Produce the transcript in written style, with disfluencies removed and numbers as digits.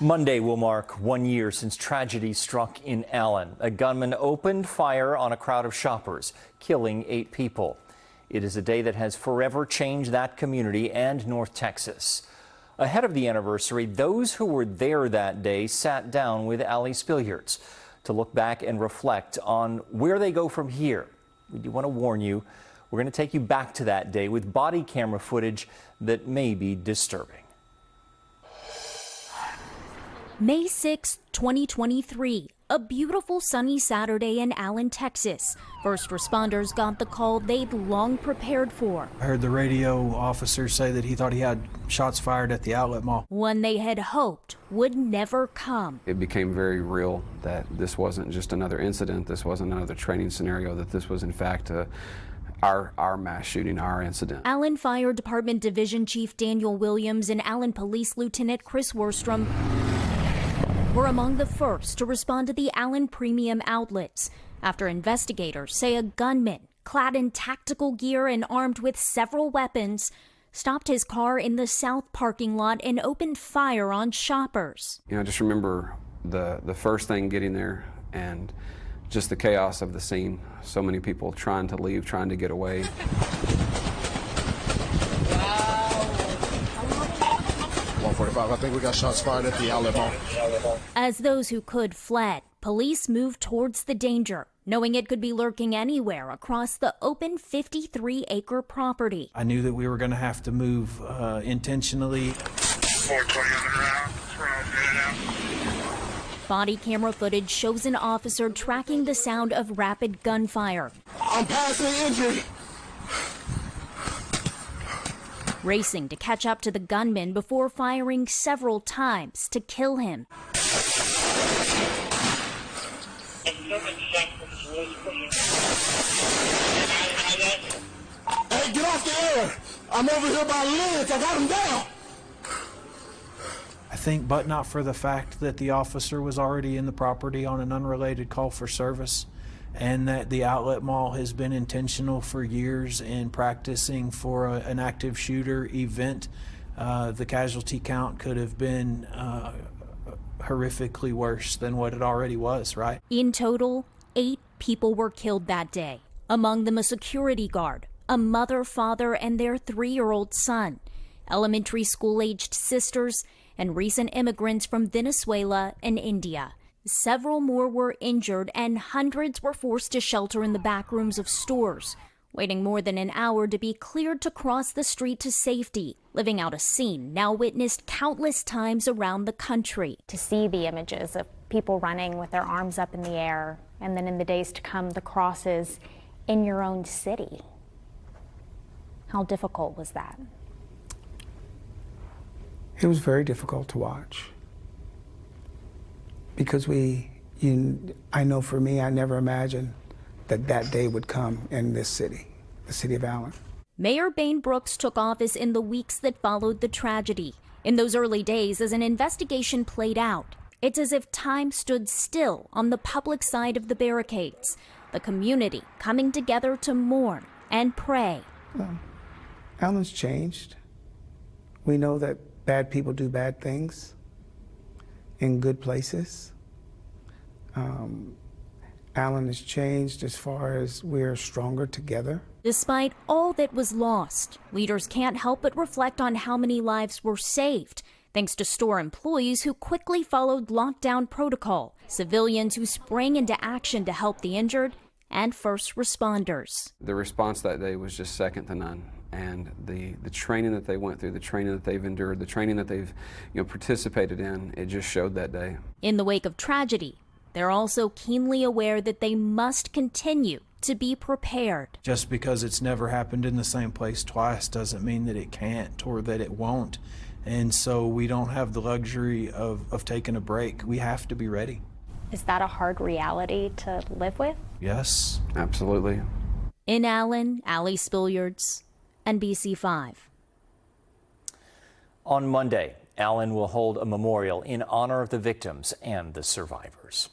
Monday will mark 1 year since tragedy struck in Allen. A gunman opened fire on a crowd of shoppers, killing 8 people. It is a day that has forever changed that community and North Texas. Ahead of the anniversary, those who were there that day sat down with Allie Spillyards to look back and reflect on where they go from here. We do want to warn you, we're going to take you back to that day with body camera footage that may be disturbing. May 6, 2023, a beautiful sunny Saturday in Allen, Texas. First responders got the call they'd long prepared for. I heard the radio officer say that he thought he had shots fired at the outlet mall. One they had hoped would never come. It became very real that this wasn't just another incident, this wasn't another training scenario, that this was in fact our mass shooting, our incident. Allen Fire Department Division Chief Daniel Williams and Allen Police Lieutenant Chris Worstrom were among the first to respond to the Allen premium outlets after investigators say a gunman, clad in tactical gear and armed with several weapons, stopped his car in the south parking lot and opened fire on shoppers. I just remember the first thing getting there and just the chaos of the scene. So many people trying to leave, trying to get away. 145, I think we got shots fired at the outlet mall. As those who could fled, police moved towards the danger, knowing it could be lurking anywhere across the open 53-acre property. I knew that we were going to have to move intentionally. 420 on the ground. Body camera footage shows an officer tracking the sound of rapid gunfire. I'm passing injury. Racing to catch up to the gunman before firing several times to kill him. Hey, get off the air. I'm over here by Liz. I got him down. I think, but not for the fact that the officer was already in the property on an unrelated call for service, and that the outlet mall has been intentional for years in practicing for an active shooter event. The casualty count could have been horrifically worse than what it already was, right? In total, 8 people were killed that day. Among them a security guard, a mother, father, and their 3-year-old son, elementary school-aged sisters, and recent immigrants from Venezuela and India. Several more were injured and hundreds were forced to shelter in the back rooms of stores, waiting more than an hour to be cleared to cross the street to safety, living out a scene now witnessed countless times around the country. To see the images of people running with their arms up in the air, and then in the days to come, the crosses in your own city. How difficult was that? It was very difficult to watch. Because I know for me, I never imagined that that day would come in this city, the city of Allen. Mayor Bain Brooks took office in the weeks that followed the tragedy. In those early days, as an investigation played out, it's as if time stood still on the public side of the barricades, the community coming together to mourn and pray. Well, Allen's changed. We know that bad people do bad things in good places. Allen has changed as far as we're stronger together. Despite all that was lost, leaders can't help but reflect on how many lives were saved, thanks to store employees who quickly followed lockdown protocol, civilians who sprang into action to help the injured, and first responders. The response that day was just second to none. And the training that they went through, the training that they've endured, the training that they've participated in, it just showed that day. In the wake of tragedy, they're also keenly aware that they must continue to be prepared. Just because it's never happened in the same place twice doesn't mean that it can't or that it won't. And so we don't have the luxury of taking a break. We have to be ready. Is that a hard reality to live with? Yes. Absolutely. In Allen, Allie Spillyards, NBC5. On Monday, Allen will hold a memorial in honor of the victims and the survivors.